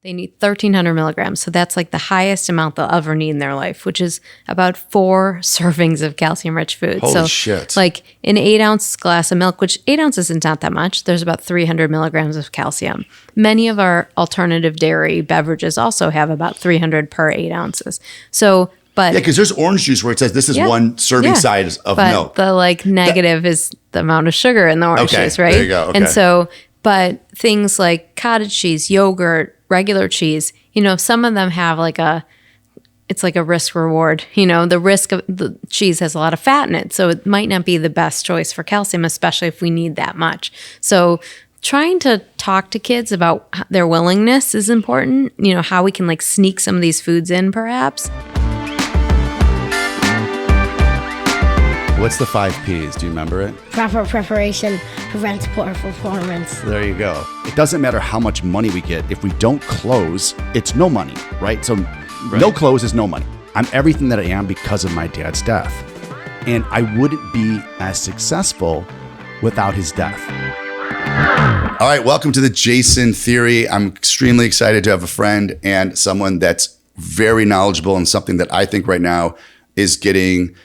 They need 1,300 milligrams. So that's like the highest amount they'll ever need in their life, which is about 4 servings of calcium-rich food. Holy so shit. like an 8-ounce glass of milk, which 8 ounces is not that much, there's about 300 milligrams of calcium. Many of our alternative dairy beverages also have about 300 per 8 ounces. So, but Yeah, because there's orange juice where it says this is one serving size of milk. The like negative is the amount of sugar in the orange juice, right? There you go. Okay. And so, but things like cottage cheese, yogurt, regular cheese, some of them have it's like a risk reward. The risk of the cheese has a lot of fat in it. So it might not be the best choice for calcium, especially if we need that much. So trying to talk to kids about their willingness is important. How we can like sneak some of these foods in perhaps. What's the 5 Ps? Do you remember it? Proper preparation prevents poor performance. There you go. It doesn't matter how much money we get. If we don't close, it's no money, right? So no close is no money. I'm everything that I am because of my dad's death. And I wouldn't be as successful without his death. All right, welcome to the Jason Theory. I'm extremely excited to have a friend and someone that's very knowledgeable in something that I think right now is getting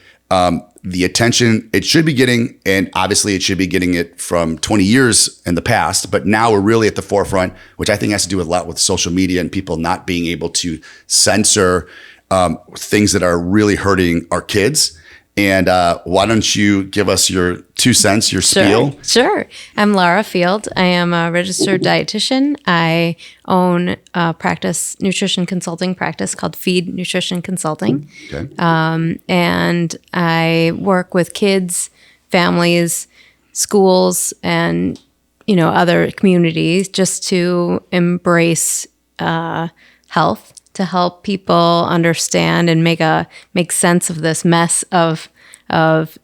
the attention it should be getting, and obviously it should be getting it from 20 years in the past, but now we're really at the forefront, which I think has to do a lot with social media and people not being able to censor things that are really hurting our kids. And why don't you give us your 2 cents, your spiel? Sure. I'm Lara Field. I am a registered dietitian. I own a nutrition consulting practice called Feed Nutrition Consulting. Okay. And I work with kids, families, schools, and other communities just to embrace health, to help people understand and make sense of this mess of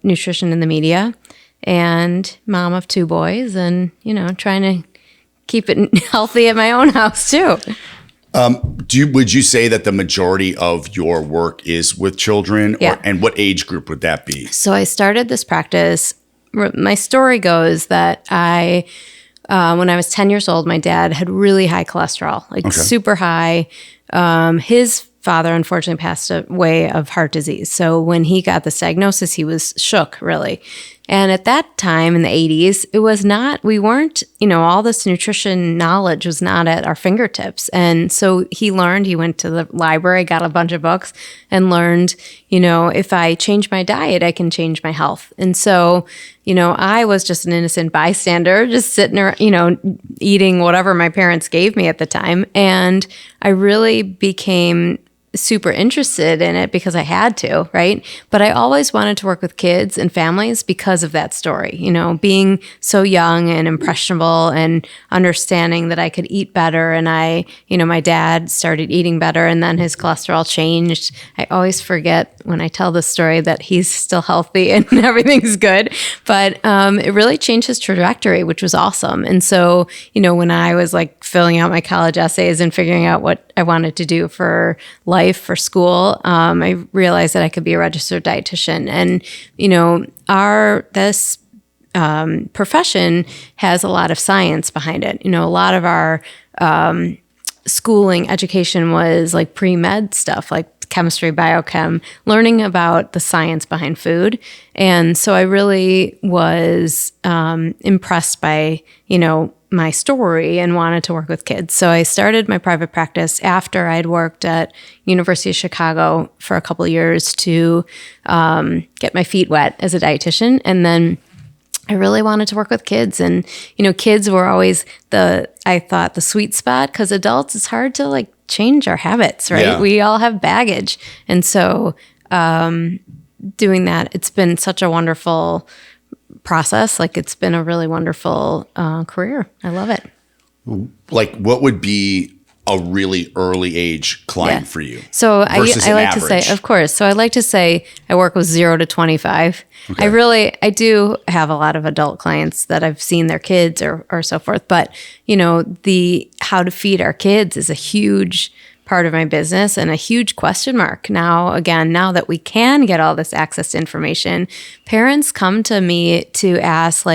nutrition in the media. And mom of 2 boys, and trying to keep it healthy at my own house too. Would you say that the majority of your work is with children? Yeah. And what age group would that be? So I started this practice. My story goes that when I was 10 years old, my dad had really high cholesterol, super high. His father unfortunately passed away of heart disease. So when he got this diagnosis, he was shook, really. And at that time in the 80s, all this nutrition knowledge was not at our fingertips. And so he went to the library, got a bunch of books, and learned, if I change my diet, I can change my health. And so, I was just an innocent bystander, just sitting there, eating whatever my parents gave me at the time. And I really became super interested in it because I had to, right? But I always wanted to work with kids and families because of that story, being so young and impressionable and understanding that I could eat better. And my dad started eating better and then his cholesterol changed. I always forget when I tell this story that he's still healthy and everything's good, but it really changed his trajectory, which was awesome. And so, when I was like filling out my college essays and figuring out what I wanted to do for life, for school, I realized that I could be a registered dietitian. And, this profession has a lot of science behind it. A lot of our schooling education was like pre-med stuff, like chemistry, biochem, learning about the science behind food. And so I really was impressed by, my story and wanted to work with kids. So I started my private practice after I'd worked at University of Chicago for a couple of years to get my feet wet as a dietitian. And then I really wanted to work with kids. And, kids were always I thought the sweet spot, because adults, it's hard to change our habits, right? Yeah. We all have baggage. And so doing that, it's been such a wonderful process. It's been a really wonderful career. I love it. What would be a really early age client for you? So I like to say, of course. So I like to say I work with 0 to 25. Okay. I do have a lot of adult clients that I've seen their kids or so forth. But, the how to feed our kids is a huge part of my business and a huge question mark. Now that we can get all this access to information, parents come to me to ask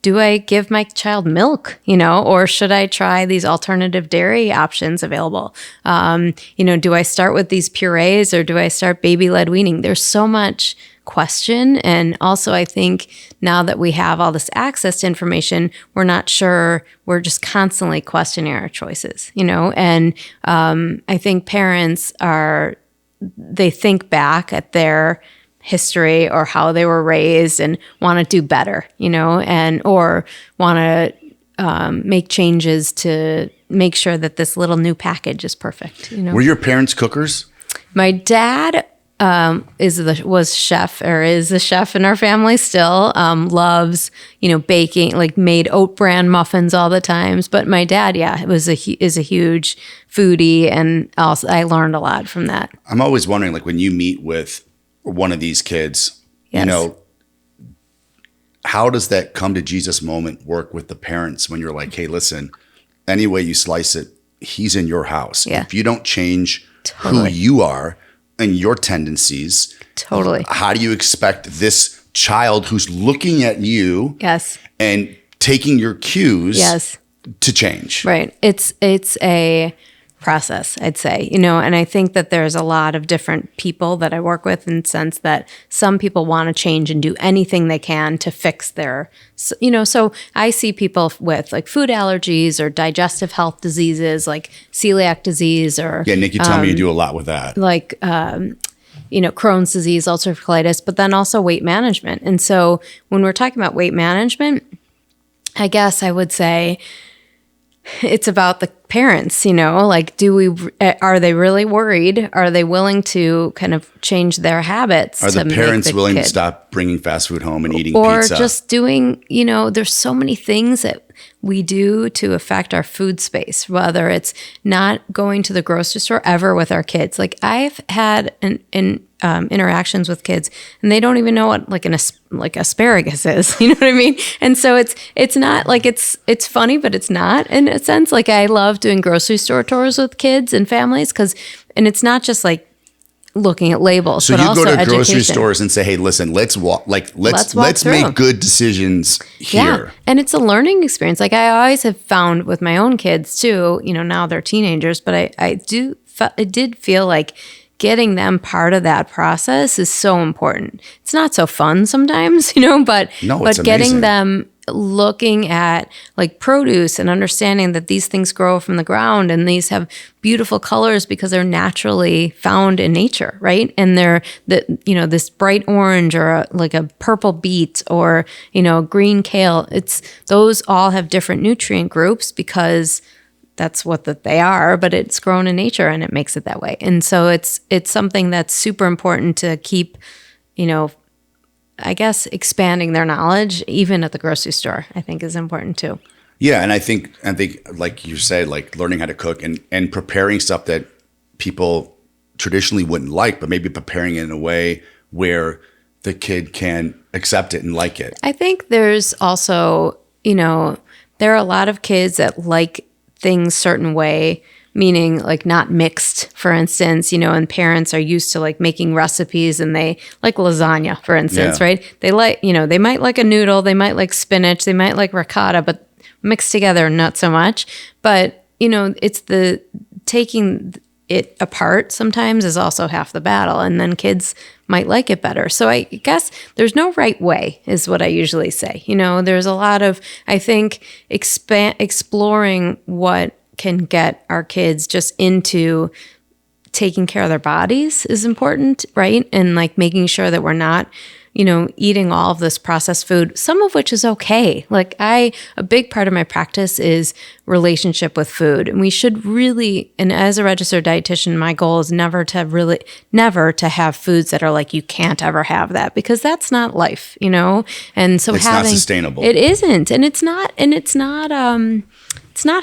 do I give my child milk, or should I try these alternative dairy options available? Do I start with these purees or do I start baby-led weaning? There's so much question. And also, I think now that we have all this access to information, we're not sure. We're just constantly questioning our choices, And I think parents they think back at their history or how they were raised and want to do better, or want to make changes to make sure that this little new package is perfect. Were your parents cookers? My dad was chef, or is the chef in our family still. Loves baking, like made oat bran muffins all the times. But my dad, is a huge foodie, and also I learned a lot from that. I'm always wondering, like when you meet with one of these kids, yes. How does that come to Jesus moment work with the parents when you're like, hey, listen, any way you slice it, he's in your house. Yeah. If you don't change Totally. who you are and your tendencies, totally, how do you expect this child who's looking at you yes, and taking your cues yes, to change? right. It's a process, I'd say, and I think that there's a lot of different people that I work with in the sense that some people want to change and do anything they can to fix their, so I see people with like food allergies or digestive health diseases like celiac disease or. Yeah, Nick, you tell me you do a lot with that. Like, Crohn's disease, ulcerative colitis, but then also weight management. And so when we're talking about weight management, I guess I would say it's about the parents, like, are they really worried? Are they willing to kind of change their habits? Are the parents willing to stop bringing fast food home and eating or pizza? Or just doing, there's so many things that we do to affect our food space, whether it's not going to the grocery store ever with our kids. Like I've had interactions with kids and they don't even know what like asparagus is. You know what I mean? And so it's not like it's funny, but it's not in a sense. Like I love doing grocery store tours with kids and families and it's not just like looking at labels. So but you also go to education. Grocery stores and say, "Hey, listen, let's walk. Like let's through. make good decisions here." Yeah, and it's a learning experience. Like I always have found with my own kids too. Now they're teenagers, but I did feel like getting them part of that process is so important. It's not so fun sometimes, but getting them looking at like produce and understanding that these things grow from the ground and these have beautiful colors because they're naturally found in nature, right? And they're this bright orange or like a purple beet or green kale. Those all have different nutrient groups because that's what they are, but it's grown in nature and it makes it that way. And so it's something that's super important to keep, I guess expanding their knowledge, even at the grocery store, I think is important too. Yeah. And I think like you said, like learning how to cook and preparing stuff that people traditionally wouldn't like, but maybe preparing it in a way where the kid can accept it and like it. I think there's also, there are a lot of kids that like things certain way, meaning like not mixed, for instance, and parents are used to like making recipes and they like lasagna, for instance, right? They like, they might like a noodle, they might like spinach, they might like ricotta, but mixed together, not so much. But, it's the taking it apart sometimes is also half the battle. And then kids might like it better. So I guess there's no right way is what I usually say. There's a lot of, I think, exploring what can get our kids just into taking care of their bodies is important, right? And like making sure that we're not, eating all of this processed food, some of which is okay. Like a big part of my practice is relationship with food. And we should really, and as a registered dietitian, my goal is never to have foods that are like, you can't ever have that because that's not life, And so it's not sustainable. It isn't. And it's not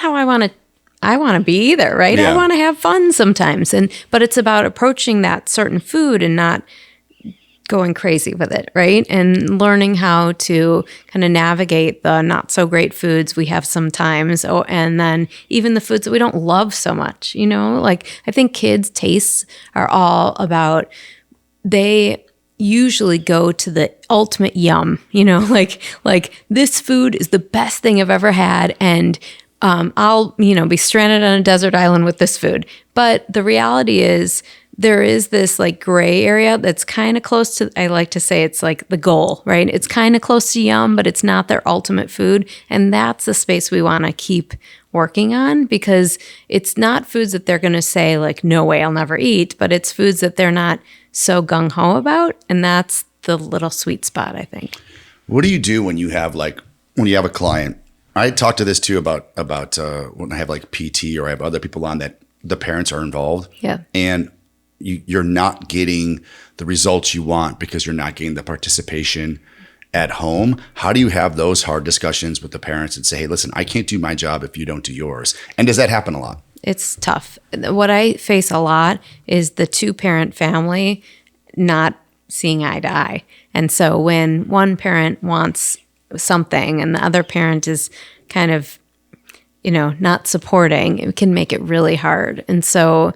how I want to be either, right? Yeah. I want to have fun sometimes. But it's about approaching that certain food and not going crazy with it, right? And learning how to kind of navigate the not so great foods we have sometimes, and then even the foods that we don't love so much, Like I think kids' tastes are all about usually go to the ultimate yum, like this food is the best thing I've ever had, and I'll, be stranded on a desert island with this food. But the reality is there is this like gray area that's kind of close to, I like to say it's like the goal, right? It's kind of close to yum, but it's not their ultimate food. And that's the space we want to keep working on, because it's not foods that they're going to say like, no way, I'll never eat, but it's foods that they're not so gung-ho about. And that's the little sweet spot, I think. What do you do when you have a client? I talk to this too about when I have like PT or I have other people on that the parents are involved. Yeah. And you're not getting the results you want because you're not getting the participation at home. How do you have those hard discussions with the parents and say, hey, listen, I can't do my job if you don't do yours? And does that happen a lot? It's tough. What I face a lot is the 2-parent family not seeing eye to eye. And so when one parent wants something and the other parent is kind of, not supporting, it can make it really hard. And so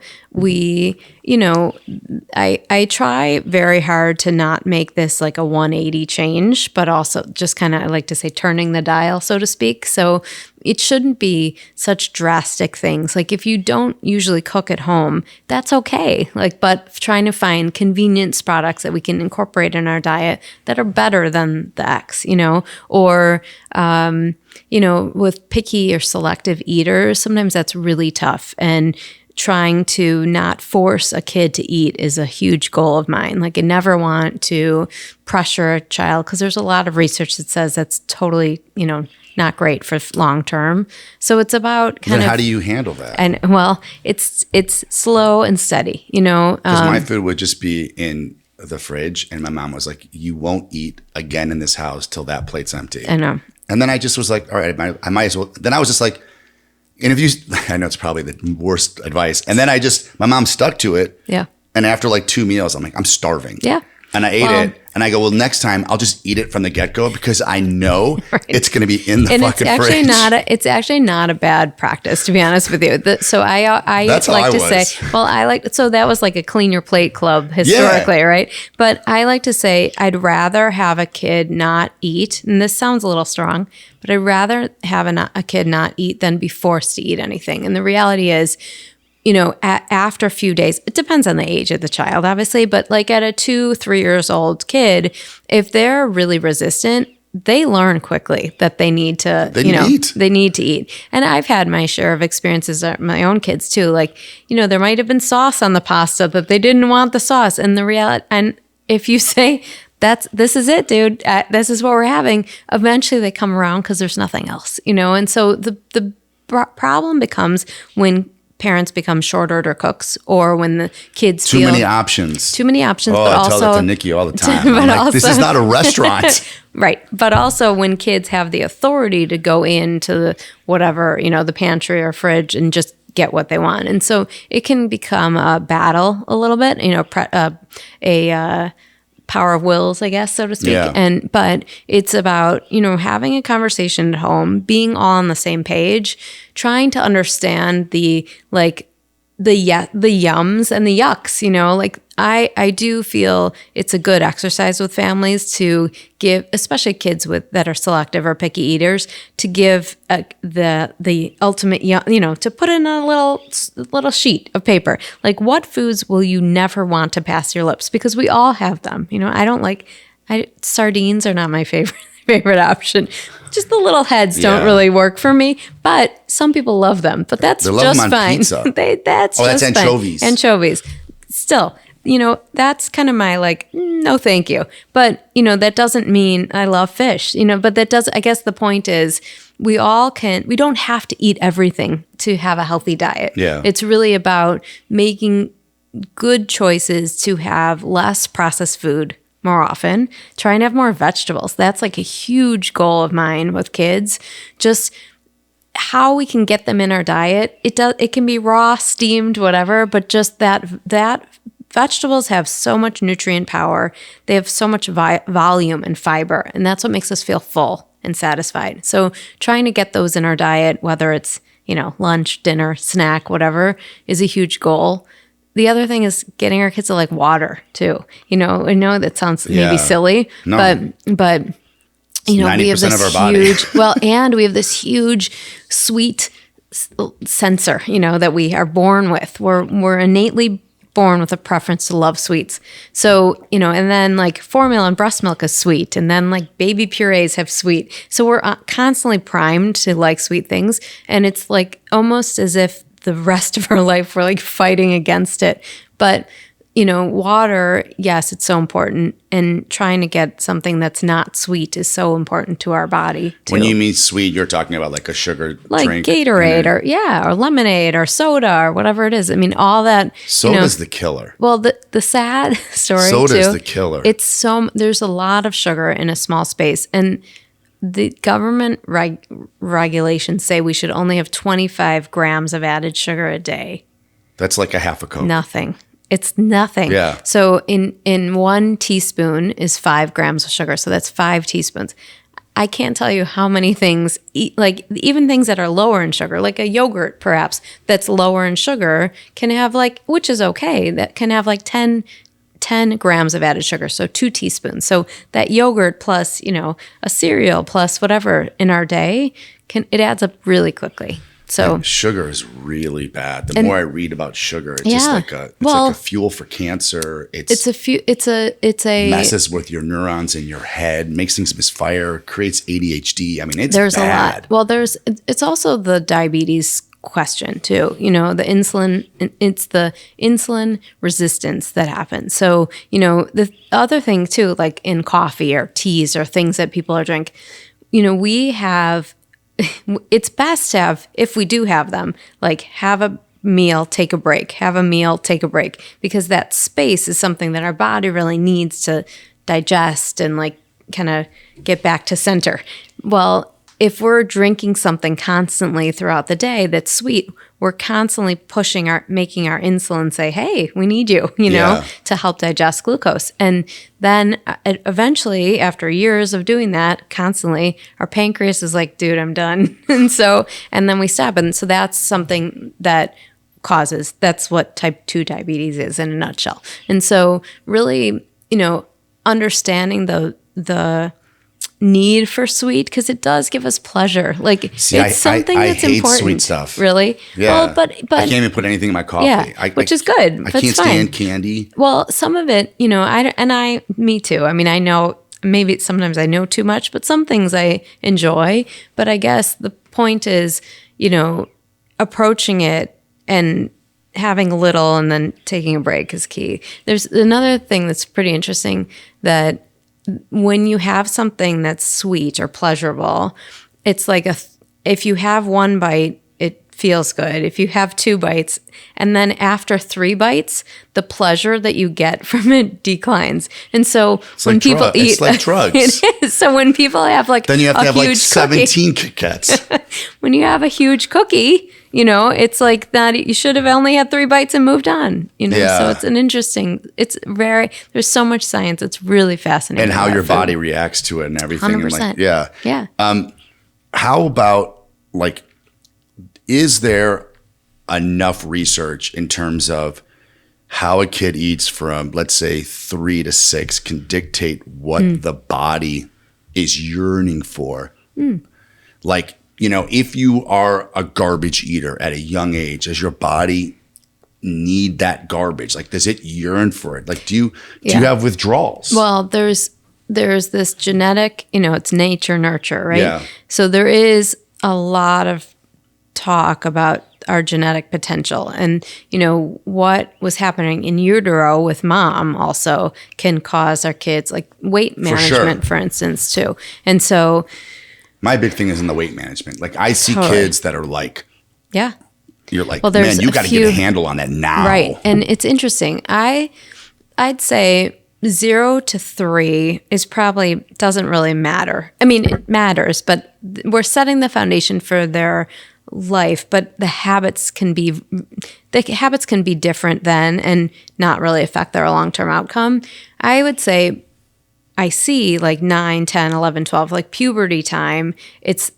I try very hard to not make this like a 180 change, but also just kind of, I like to say, turning the dial, so to speak. So it shouldn't be such drastic things. Like if you don't usually cook at home, that's okay. But trying to find convenience products that we can incorporate in our diet that are better than the X, or, with picky or selective eaters, sometimes that's really tough. And trying to not force a kid to eat is a huge goal of mine. Like I never want to pressure a child, because there's a lot of research that says that's totally, not great for long term. So it's about kind of how do you handle that? And it's slow and steady, Because my food would just be in the fridge, and my mom was like, "You won't eat again in this house till that plate's empty." I know. And then I just was like, "All right, I might as well." Then I was just like, and I know it's probably the worst advice. And then my mom stuck to it. Yeah. And after like 2 meals, I'm like, I'm starving. Yeah. And I ate it. And I go, well, next time I'll just eat it from the get-go because I know it's going to be in the fucking fridge. It's actually not a bad practice, to be honest with you. So I That's like to was. say, so that was like a clean your plate club historically, right? But I like to say I'd rather have a kid not eat, and this sounds a little strong, but I'd rather have a kid not eat than be forced to eat anything. And the reality is, after a few days, it depends on the age of the child, obviously, but like at a 2-3 years old kid, if they're really resistant, they learn quickly that they need to, they need to eat. And I've had my share of experiences with my own kids too. Like, there might have been sauce on the pasta that they didn't want the sauce. And the reality, and if you say, this is it, dude, this is what we're having, eventually they come around because there's nothing else, And so the problem becomes when parents become short order cooks, or when the kids too many options. Oh, but I also, tell that to Nikki all the time. I'm like, this is not a restaurant. Right. But also when kids have the authority to go into whatever, the pantry or fridge and just get what they want. And so it can become a battle a little bit, a power of wills, I guess, so to speak. Yeah. But it's about, having a conversation at home, being all on the same page, trying to understand the yums and the yucks, I do feel it's a good exercise with families to give, especially kids that are selective or picky eaters, to give the ultimate yum, to put in a little sheet of paper. Like, what foods will you never want to pass your lips? Because we all have them. Sardines are not my favorite option. Just the little heads don't really work for me, but some people love them. But that's just fine. Pizza. That's anchovies. Fine. Anchovies. Still, that's kind of my no, thank you. But that doesn't mean I love fish. But that does. I guess the point is we don't have to eat everything to have a healthy diet. Yeah. It's really about making good choices to have less processed food more often, try and have more vegetables. That's like a huge goal of mine with kids. Just how we can get them in our diet. It can be raw, steamed, whatever, but just that vegetables have so much nutrient power. They have so much volume and fiber, and that's what makes us feel full and satisfied. So trying to get those in our diet, whether it's, lunch, dinner, snack, whatever, is a huge goal. the other thing is getting our kids to like water too. I know that sounds maybe silly, No. but we have 90% this of our body. huge, and we have this huge sweet sensor, that we are born with. We're innately born with a preference to love sweets. So, and then like formula and breast milk is sweet. And then like baby purees have sweet. So we're constantly primed to like sweet things. And it's like almost as if the rest of our life we're like fighting against it. But water, yes, it's so important. And trying to get something that's not sweet is so important to our body too. When you mean sweet, you're talking about like a sugar like drink. Gatorade or lemonade or soda or whatever it is. I mean, all that. Soda's the killer. Well, the sad story Soda's too. the killer. There's a lot of sugar in a small space. And the government regulations say we should only have 25 grams of added sugar a day. That's like a half a Coke. Nothing. It's nothing. Yeah. So in 1 teaspoon is 5 grams of sugar. So that's 5 teaspoons. I can't tell you how many things, like even things that are lower in sugar, like a yogurt perhaps that's lower in sugar can have like, which is okay, that can have like 10 grams of added sugar. So 2 teaspoons. So that yogurt plus, a cereal plus whatever in our day, it adds up really So and sugar is really bad. The more I read about sugar, it's just like a fuel for cancer. It's a messes with your neurons in your head, makes things misfire, creates ADHD. I mean, there's bad. A lot. Well, it's also the diabetes question too. The insulin, it's the insulin resistance that happens. So, the other thing too, like in coffee or teas or things that people are drinking, we have. It's best to have, if we do have them, like have a meal, take a break, have a meal, take a break, because that space is something that our body really needs to digest and like kind of get back to center. Well, if we're drinking something constantly throughout the day that's sweet, we're constantly making our insulin say, hey, we need you, to help digest glucose. And then eventually, after years of doing that constantly, our pancreas is like, dude, I'm done. and then we stop. And so that's something that that's what type 2 diabetes is in a nutshell. And so really, understanding the need for sweet, because it does give us pleasure. Like it's something that's hate important. Sweet stuff. Really? Yeah. Well, but I can't even put anything in my coffee. Yeah, which is good. I can't stand candy. Well, some of it, me too. I mean, I know maybe sometimes I know too much, but some things I enjoy. But I guess the point is, approaching it and having a little and then taking a break is key. There's another thing that's pretty interesting, that when you have something that's sweet or pleasurable, it's like if you have 1 bite, it feels good. If you have 2 bites, and then after 3 bites, the pleasure that you get from it declines. And so when people eat, it's like drugs. It is. So when people have like then you have to have like 17 cookie, Kit Kats. When you have a huge cookie, it's like that you should have only had 3 bites and moved on, So there's so much science. It's really fascinating. And how your body reacts to it and everything. 100%. And yeah. Yeah. How about like, is there enough research in terms of how a kid eats from, let's say, 3 to 6 can dictate what the body is yearning for? Like, if you are a garbage eater at a young age, does your body need that garbage? Like, does it yearn for it? Like, do you have withdrawals? Well, there's this genetic, it's nature, nurture, right? Yeah. So there is a lot of talk about our genetic potential, and what was happening in utero with mom also can cause our kids, like weight management, for instance, too. And so my big thing is in the weight management. Like, I see kids that are like, yeah, you're like, man, you got to get a handle on that now. Right. And it's interesting. I'd say 0 to 3 is probably doesn't really matter. I mean, it matters, but we're setting the foundation for their life, but the habits can be different then and not really affect their long-term outcome. I would say I see like 9, 10, 11, 12, like puberty time,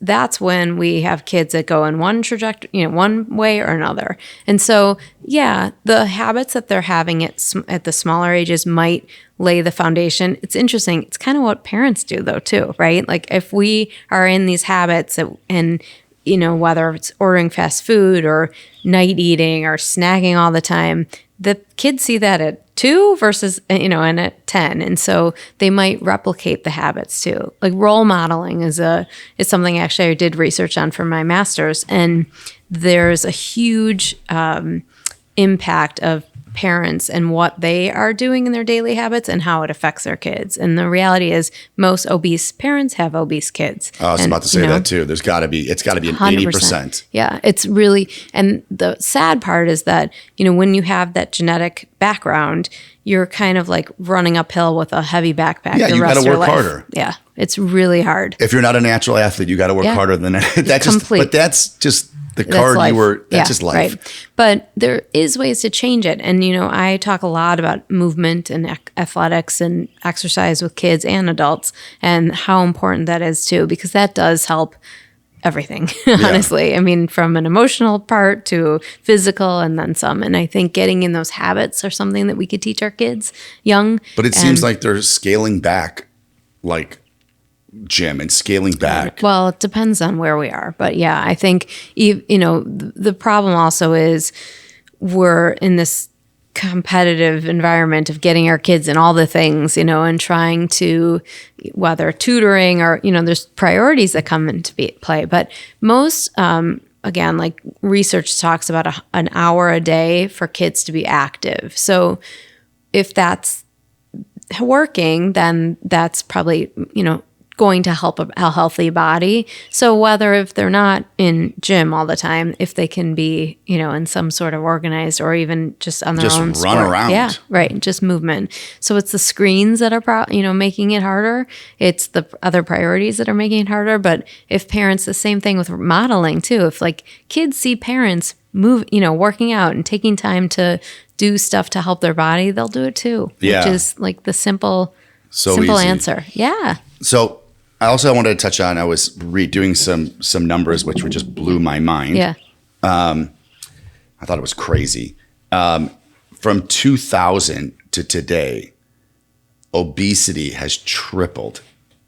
that's when we have kids that go in one trajectory, one way or another. And so, yeah, the habits that they're having at the smaller ages might lay the foundation. It's interesting. It's kind of what parents do though, too, right? Like if we are in these habits and whether it's ordering fast food or night eating or snacking all the time, the kids see that at 2 versus, and at 10. And so they might replicate the habits too. Like role modeling is something actually I did research on for my master's. And there's a huge impact of parents and what they are doing in their daily habits and how it affects their kids. And the reality is most obese parents have obese kids. I was about to say that too. It's got to be an 80%. Yeah, it's really, and the sad part is that, when you have that genetic background, you're kind of like running uphill with a heavy backpack. Yeah, you got to work harder. Yeah, it's really hard. If you're not a natural athlete, you got to work harder than that. But that's just the card that's just life. Right. But there is ways to change it. And, I talk a lot about movement and athletics and exercise with kids and adults and how important that is too, because that does help everything, honestly. I mean, from an emotional part to physical and then some. And I think getting in those habits are something that we could teach our kids young. But it seems like they're scaling back, like gym and scaling back. Well, it depends on where we are. But yeah, I think, the problem also is we're in this competitive environment of getting our kids in all the things, and trying to, whether tutoring or, there's priorities that come into play. But most, again, like research talks about an hour a day for kids to be active. So if that's working, then that's probably, going to help a healthy body. So whether if they're not in gym all the time, if they can be, in some sort of organized or even just on their own just run sport. around. Yeah, right. Just movement. So it's the screens that are, making it harder. It's the other priorities that are making it harder. But if parents, the same thing with modeling too. If like kids see parents move, working out and taking time to do stuff to help their body, they'll do it too. Yeah. Which is like the simple easy answer. Yeah. So I also wanted to touch on, I was redoing some numbers, which just blew my mind. Yeah. I thought it was crazy. From 2000 to today, obesity has tripled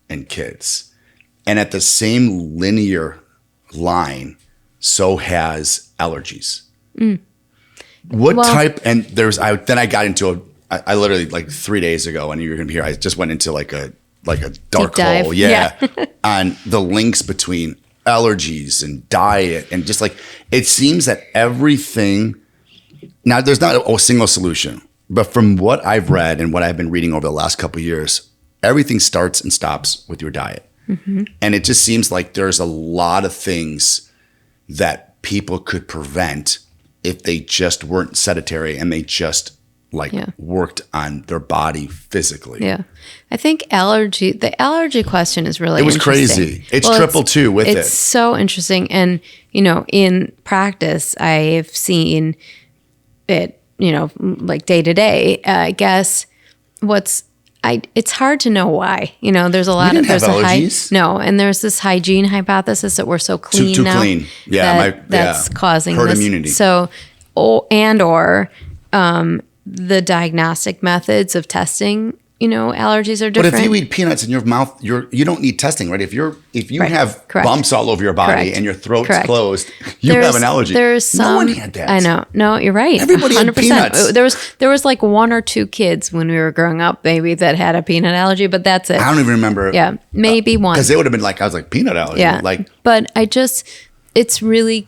in kids. And at the same linear line, so has allergies. What type, and then I got into I literally like 3 days ago, and you're going to be here, I just went into like a dark hole. Yeah. On the links between allergies and diet and just like, it seems that everything, now there's not a single solution, but from what I've read and what I've been reading over the last couple of years, everything starts and stops with your diet. Mm-hmm. And it just seems like there's a lot of things that people could prevent if they just weren't sedentary and they just worked on their body physically. Yeah. I think the allergy question is really interesting. It was crazy. It's triple too with it. It's so interesting. And, in practice, I've seen it, like day to day. I guess it's hard to know why. There's a lot of, there's allergies? And there's this hygiene hypothesis that we're so clean too now. Clean. Yeah. That's causing herd this. Immunity. So, the diagnostic methods of testing, allergies are different. But if you eat peanuts in your mouth, you don't need testing, right? If you have bumps all over your body and your throat's closed, you have an allergy. No one had that. I know. No, you're right. Everybody 100%. Had peanuts. There was like 1 or 2 kids when we were growing up, maybe, that had a peanut allergy, but that's it. I don't even remember. Yeah, maybe one. Because it would have been like, I was like, peanut allergy. Yeah, but it's really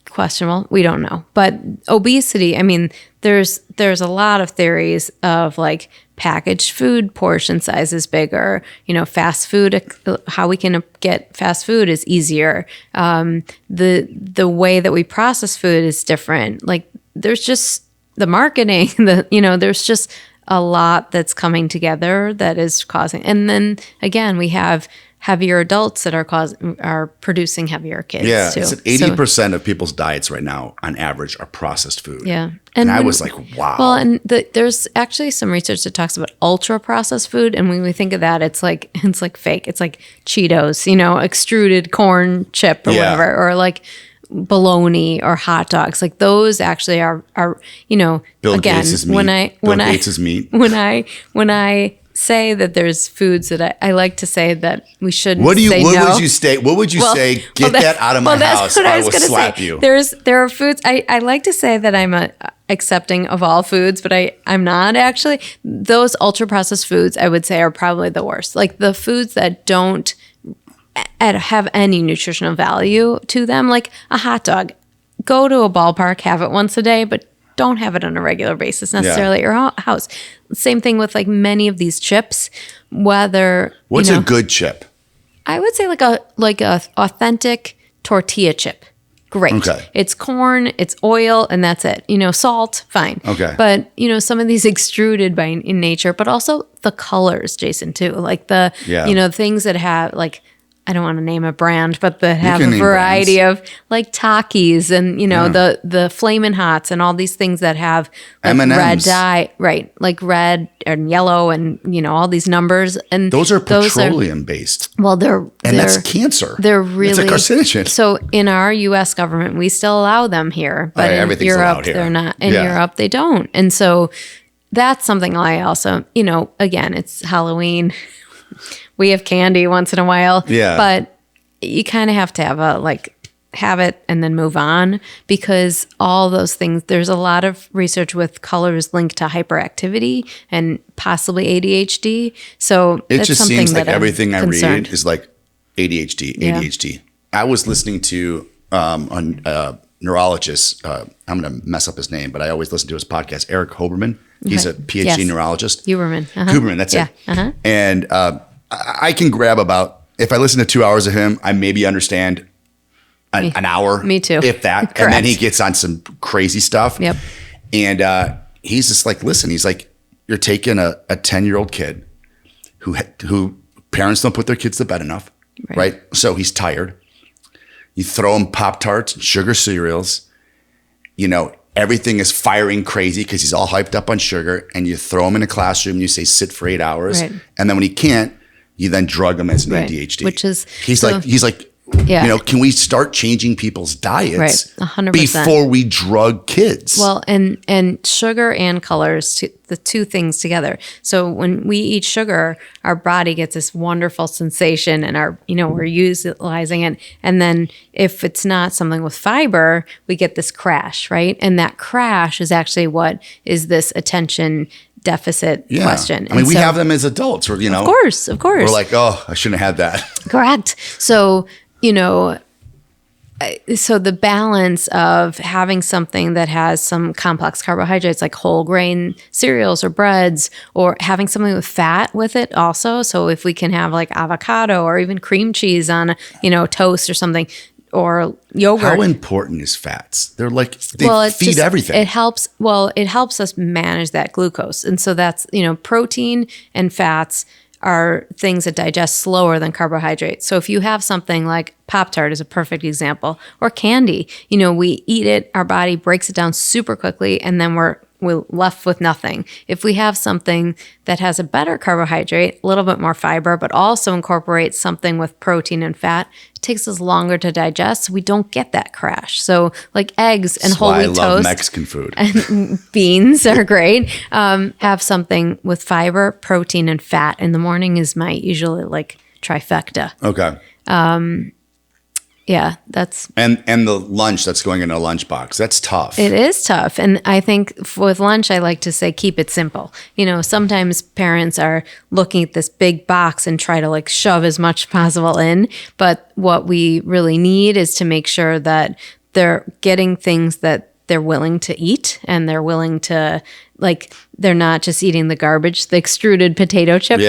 questionable. We don't know. But obesity, I mean, there's a lot of theories of like packaged food portion size is bigger, fast food, how we can get fast food is easier. The way that we process food is different. Like there's just the marketing, there's just a lot that's coming together that is causing. And then again, we have heavier adults that are producing heavier kids too. It's 80% of people's diets right now, on average, are processed food. Yeah, and I was like, wow. Well, and there's actually some research that talks about ultra processed food, and when we think of that, it's like fake. It's like Cheetos, extruded corn chip or whatever, or like bologna or hot dogs. Like those actually are Bill again, Gates' meat. Bill Gates' meat. When I say that there's foods that I like to say that we shouldn't say what no. would you say? What would you say? Get that out of my house, or I will slap you. There are foods I like to say that I'm accepting of all foods, but I'm not actually. Those ultra processed foods I would say are probably the worst. Like the foods that don't have any nutritional value to them, like a hot dog. Go to a ballpark, have it once a day, but don't have it on a regular basis necessarily at your house. Same thing with like many of these chips. What's a good chip? I would say like a authentic tortilla chip. Great. Okay. It's corn, it's oil, and that's it. Salt, fine. Okay. But some of these extruded in nature, but also the colors, Jason, too. Like the things that have like, I don't want to name a brand, but that have a variety of like Takis and the Flamin' Hots and all these things that have like M&Ms. red dye, right? Like red and yellow and all these numbers, and those are petroleum based. Well, that's cancer. They're really, it's a carcinogen. So in our U.S. government, we still allow them here, but in Europe they're not. In Europe they don't, and so that's something I also again, it's Halloween. We have candy once in a while, but you kind of have to have it and then move on, because all those things, there's a lot of research with colors linked to hyperactivity and possibly ADHD. So it just seems like everything I read is like ADHD. I was listening to a neurologist. I'm going to mess up his name, but I always listen to his podcast, Eric Huberman. He's a PhD neurologist. Huberman, that's it. And I can grab if I listen to 2 hours of him, I maybe understand an hour. Me too. If that. Correct. And then he gets on some crazy stuff. Yep. And he's just like, listen, he's like, you're taking a 10-year-old kid who parents don't put their kids to bed enough, right? So he's tired. You throw him Pop-Tarts and sugar cereals, everything is firing crazy because he's all hyped up on sugar, and you throw him in a classroom and you say, sit for 8 hours. Right. And then when he can't, you then drug him as an ADHD. Which is, he's like, can we start changing people's diets 100%. Before we drug kids? Well, and sugar and colors, the two things together. So when we eat sugar, our body gets this wonderful sensation, and we're utilizing it. And then if it's not something with fiber, we get this crash, right? And that crash is actually what is this attention deficit question. I mean, we have them as adults, or of course. We're like, oh, I shouldn't have had that. Correct. So so the balance of having something that has some complex carbohydrates like whole grain cereals or breads, or having something with fat with it also. So if we can have like avocado or even cream cheese on toast or something, or yogurt. How important is fats? They're like, feed everything. It helps us manage that glucose. And so that's, protein and fats are things that digest slower than carbohydrates. So if you have something like Pop-Tart is a perfect example, or candy, we eat it, our body breaks it down super quickly, and then we're left with nothing. If we have something that has a better carbohydrate, a little bit more fiber, but also incorporates something with protein and fat, it takes us longer to digest, so we don't get that crash. So like eggs and whole wheat toast. I love Mexican food. And beans are great. Have something with fiber, protein, and fat in the morning is my usually like trifecta. Okay. Yeah, that's... And the lunch that's going in a lunchbox, that's tough. It is tough. And I think with lunch, I like to say, keep it simple. Sometimes parents are looking at this big box and try to like shove as much possible in. But what we really need is to make sure that they're getting things that they're willing to eat, and they're willing to, like, they're not just eating the garbage, the extruded potato chip,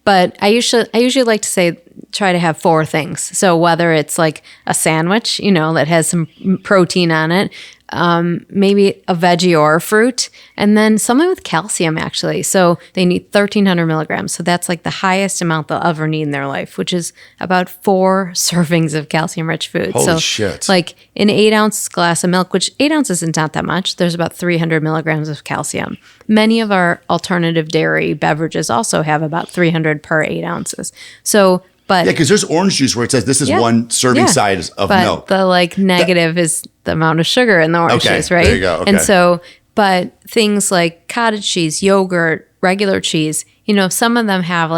But I usually like to say, try to have 4 things. So whether it's like a sandwich, that has some protein on it, maybe a veggie or a fruit, and then something with calcium actually. So they need 1,300 milligrams. So that's like the highest amount they'll ever need in their life, which is about 4 servings of calcium-rich food. Holy shit. Like an 8-ounce glass of milk, which 8 ounces is not that much, there's about 300 milligrams of calcium. Many of our alternative dairy beverages also have about 300 per 8 ounces. So, but yeah, because there's orange juice where it says this is one serving size of milk. The like negative is the amount of sugar in the orange juice, right? There you go. Okay. And so, but things like cottage cheese, yogurt, regular cheese, some of them have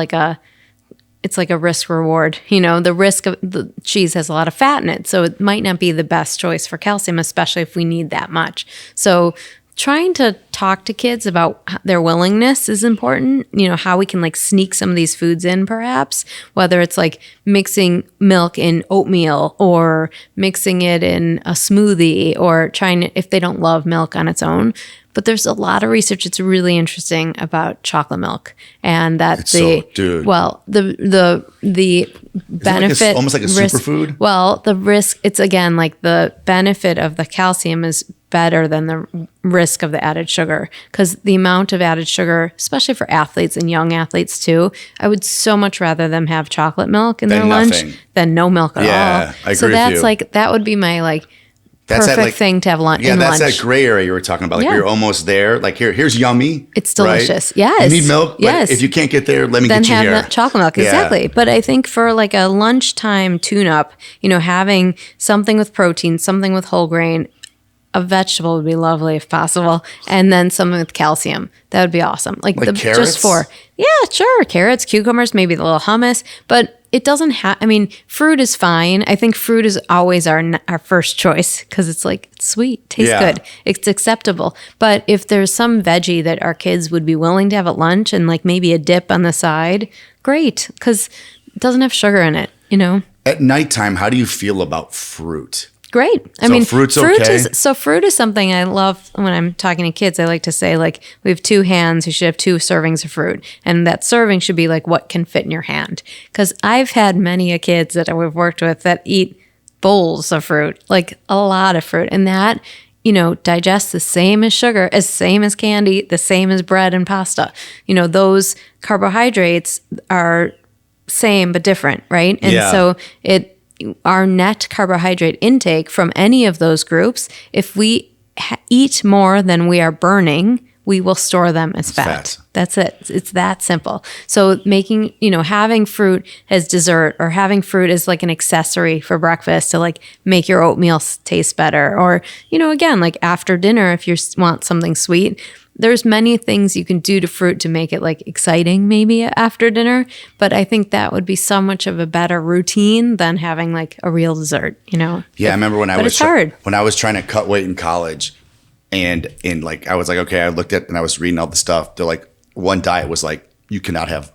it's like a risk reward. The risk of the cheese has a lot of fat in it, so it might not be the best choice for calcium, especially if we need that much. So trying to talk to kids about their willingness is important. How we can like sneak some of these foods in, perhaps, whether it's like mixing milk in oatmeal or mixing it in a smoothie or trying to, if they don't love milk on its own. But there's a lot of research that's really interesting about chocolate milk, and that the benefit, like almost like a risk, superfood. Well, the risk, it's again like the benefit of the calcium is better than the risk of the added sugar, because the amount of added sugar, especially for athletes and young athletes too, I would so much rather them have chocolate milk in their lunch than no milk at all. I agree with you. So that's like that would be my perfect thing to have lunch. Yeah, that's that gray area you were talking about. Like you're almost there. Like here's yummy. It's delicious. Right? Yes. You need milk. Yes. But if you can't get there, let me then get you here. Then have chocolate milk. Exactly. But I think for like a lunchtime tune-up, having something with protein, something with whole grain, a vegetable would be lovely if possible, and then something with calcium. That would be awesome. Like carrots? Just for sure, carrots, cucumbers, maybe the little hummus, but. It doesn't have, fruit is fine. I think fruit is always our first choice because it's sweet, tastes good, it's acceptable. But if there's some veggie that our kids would be willing to have at lunch and like maybe a dip on the side, great, because it doesn't have sugar in it, At nighttime, how do you feel about fruit? Great. Fruit's okay? Fruit is something I love when I'm talking to kids. I like to say, we have 2 hands, you should have 2 servings of fruit. And that serving should be what can fit in your hand. Because I've had many kids that we've worked with that eat bowls of fruit, a lot of fruit. And that, digests the same as sugar, same as candy, the same as bread and pasta. Those carbohydrates are same but different, right? And so our net carbohydrate intake from any of those groups, if we eat more than we are burning, we will store them as fat. That's it. It's that simple. So making, having fruit as dessert or having fruit as an accessory for breakfast to make your oatmeal taste better. Or, again, after dinner, if you want something sweet, there's many things you can do to fruit to make it exciting maybe after dinner. But I think that would be so much of a better routine than having a real dessert, Yeah, I remember when it's hard. When I was trying to cut weight in college and I was okay, I looked at and I was reading all the stuff. They're one diet was you cannot have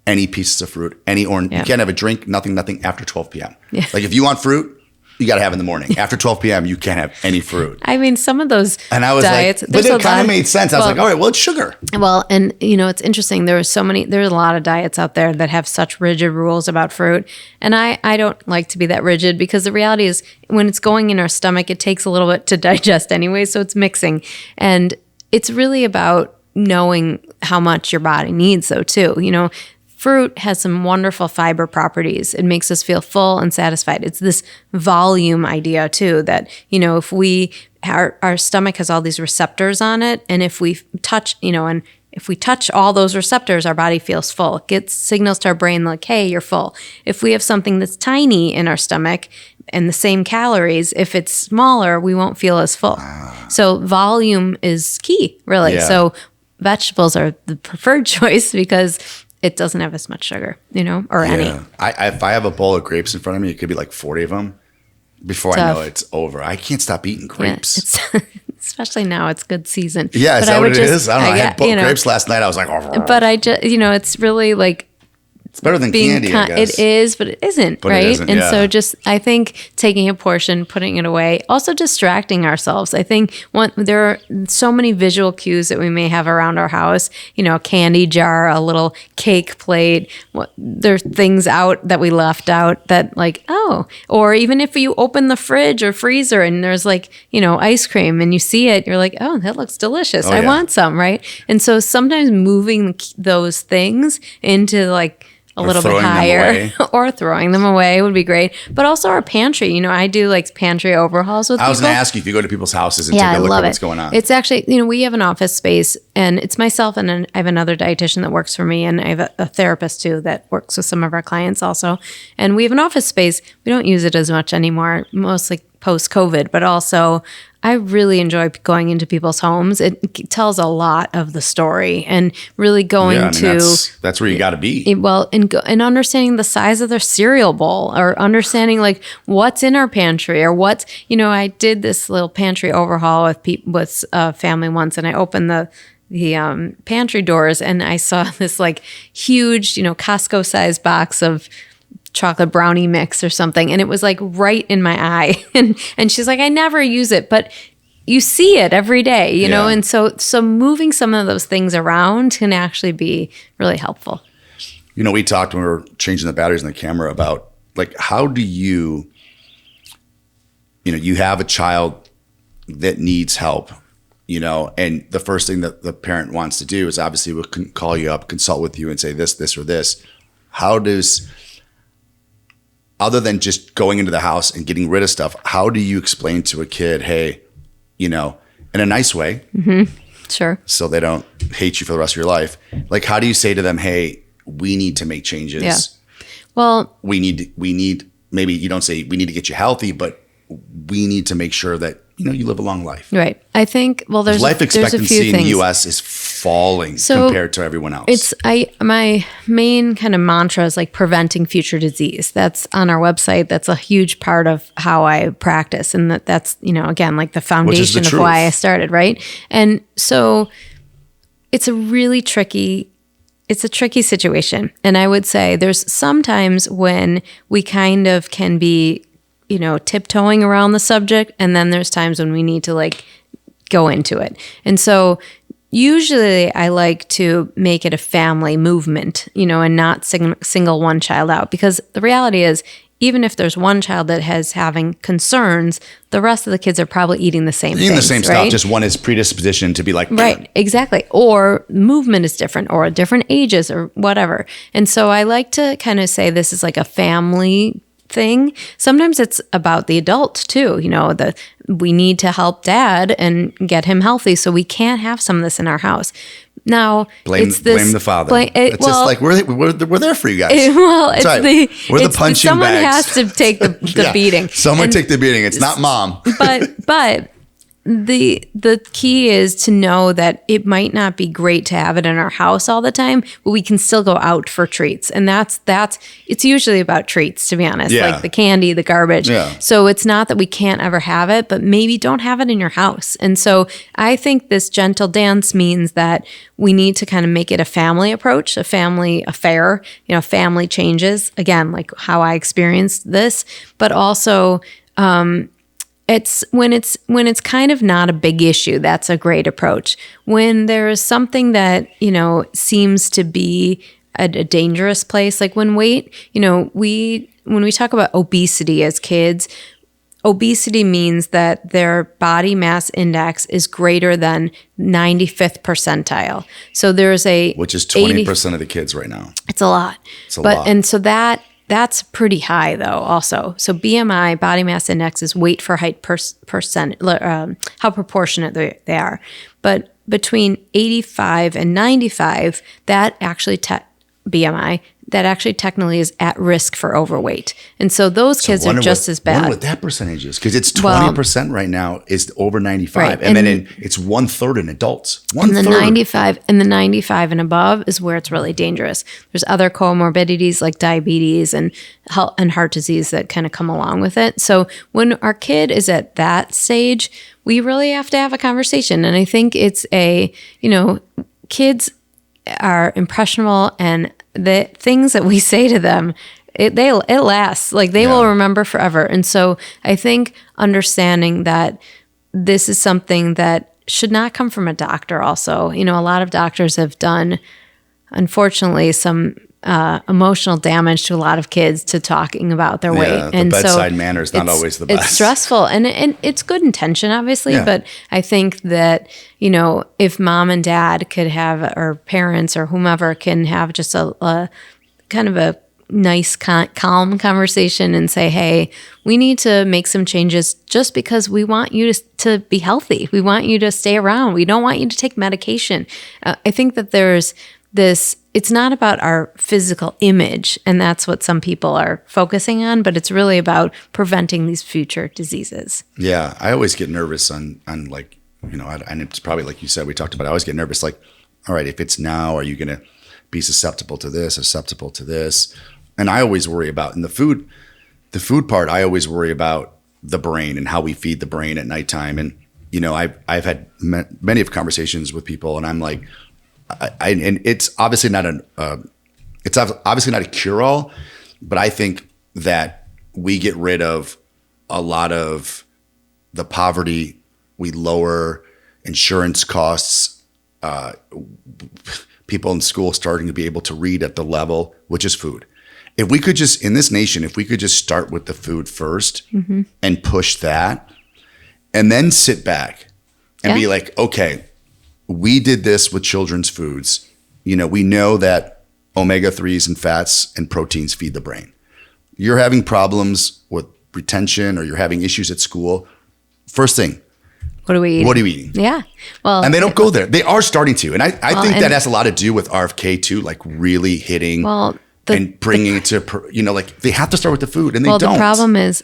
any pieces of fruit, any orange. You can't have a drink, nothing after 12 p.m. Yeah. If you want fruit, you got to have it in the morning. After 12 p.m., you can't have any fruit. Some of those and I was diets, but it kind of made sense. I was all right, well, it's sugar. Well, and it's interesting. There's a lot of diets out there that have such rigid rules about fruit. And I don't like to be that rigid because the reality is when it's going in our stomach, it takes a little bit to digest anyway. So it's mixing. And it's really about knowing how much your body needs though too. Fruit has some wonderful fiber properties. It makes us feel full and satisfied. It's this volume idea too that, if our stomach has all these receptors on it, and if we touch, and if we touch all those receptors, our body feels full. It gets signals to our brain hey, you're full. If we have something that's tiny in our stomach and the same calories, if it's smaller, we won't feel as full. So volume is key, really. Yeah. So vegetables are the preferred choice because it doesn't have as much sugar, or any. If I have a bowl of grapes in front of me, it could be 40 of them. Before I know it's over. I can't stop eating grapes. Yeah, especially now, it's good season. Yeah, is that what it is? I don't know. I had grapes last night. I was like, oh. But I just, it's really It's better than candy, I guess. It is, but it isn't, But right? it isn't, and yeah. so just, I think taking a portion, putting it away, also distracting ourselves. I think there are so many visual cues that we may have around our house, a candy jar, a little cake plate. There's things out that we left out that like, oh, or even if you open the fridge or freezer and there's like, ice cream and you see it, you're like, oh, that looks delicious. I want some, right? And so sometimes moving those things into like, a little bit higher or throwing them away would be great. But also our pantry, I do like pantry overhauls with people. I was going to ask you if you go to people's houses and take a look at what's going on. It's actually, we have an office space and it's myself and I have another dietitian that works for me and I have a therapist too that works with some of our clients also. And we have an office space. We don't use it as much anymore, mostly post-COVID, but also I really enjoy going into people's homes. It tells a lot of the story and really going that's where you got to be. And understanding the size of their cereal bowl or understanding like what's in our pantry or what's, I did this little pantry overhaul with a family once and I opened the pantry doors and I saw this like huge, Costco sized box of chocolate brownie mix or something. And it was like right in my eye. And she's like, I never use it, but you see it every day, you know? And so moving some of those things around can actually be really helpful. We talked when we were changing the batteries in the camera about like, how do you have a child that needs help, and the first thing that the parent wants to do is obviously we'll call you up, consult with you and say this, or this. How does, other than just going into the house and getting rid of stuff, how do you explain to a kid, hey, in a nice way, sure, so they don't hate you for the rest of your life? Like, how do you say to them, hey, we need to make changes? Yeah. Well, we need, maybe you don't say we need to get you healthy, but we need to make sure that, you live a long life. Right. I think, there's life expectancy in the things. U.S. is falling compared to everyone else. My main kind of mantra is like preventing future disease. That's on our website. That's a huge part of how I practice. And that's, again, like the foundation of why I started. Right. And so it's a tricky situation. And I would say there's sometimes when we kind of can be, tiptoeing around the subject. And then there's times when we need to like go into it. And so usually I like to make it a family movement, and not single one child out, because the reality is, even if there's one child that has having concerns, the rest of the kids are probably eating the same things, the same right? stuff. Just one is predisposition to be like, right, exactly. Or movement is different, or different ages, or whatever. And so I like to kind of say this is like a family thing. Sometimes it's about the adult too. We need to help dad and get him healthy, so we can't have some of this in our house. Now, blame the father. It's just like we're there for you guys. It's right. We're the punching someone bags. Someone has to take the beating. Someone take the beating. It's not mom. But the key is to know that it might not be great to have it in our house all the time, but we can still go out for treats. And it's usually about treats, to be honest, like the candy, the garbage. Yeah. So it's not that we can't ever have it, but maybe don't have it in your house. And so I think this gentle dance means that we need to kind of make it a family approach, a family affair, family changes, again, like how I experienced this, but also, it's when it's kind of not a big issue, that's a great approach. When there is something that, seems to be a dangerous place, like when weight, when we talk about obesity as kids, obesity means that their body mass index is greater than 95th percentile. So which is 20% of the kids right now. It's a lot. And so that's pretty high, though, also. So BMI, body mass index, is weight for height percent, how proportionate they are. But between 85 and 95, that actually BMI, that actually technically is at risk for overweight. And so those kids are just as bad. I wonder what that percentage is, because it's 20% right now is over 95. Right. And then it's 1/3 in adults. And the 95 and above is where it's really dangerous. There's other comorbidities like diabetes and heart disease that kind of come along with it. So when our kid is at that stage, we really have to have a conversation. And I think it's kids are impressionable and the things that we say to them, it lasts. Like they will remember forever. And so I think understanding that this is something that should not come from a doctor also. A lot of doctors have done, unfortunately, some emotional damage to a lot of kids to talking about their weight. And the bedside manner is not always the best. It's stressful, and it's good intention, obviously, but I think that, if mom and dad could have, or parents or whomever can have just a kind of a nice, calm conversation and say, hey, we need to make some changes just because we want you to be healthy. We want you to stay around. We don't want you to take medication. I think that there's it's not about our physical image, and that's what some people are focusing on, but it's really about preventing these future diseases. Yeah, I always get nervous on like, and it's probably like you said, we talked about, I always get nervous, like, all right, if it's now, are you going to be susceptible to this? And I always worry about, in the food part, I always worry about the brain and how we feed the brain at nighttime. And, I've had many of conversations with people, and I'm like, and it's obviously not a cure-all, but I think that we get rid of a lot of the poverty. We lower insurance costs. People in school starting to be able to read at the level, which is food. If we could just, in this nation, if we could just start with the food first and push that, and then sit back and be like, okay, we did this with children's foods. We know that omega-3s and fats and proteins feed the brain. You're having problems with retention, or you're having issues at school. First thing, what are we eating? Yeah. Well, and they don't go there. They are starting to. And I think that has a lot to do with RFK too, like really hitting and bringing it to, like they have to start with the food, and they don't. Well, the problem is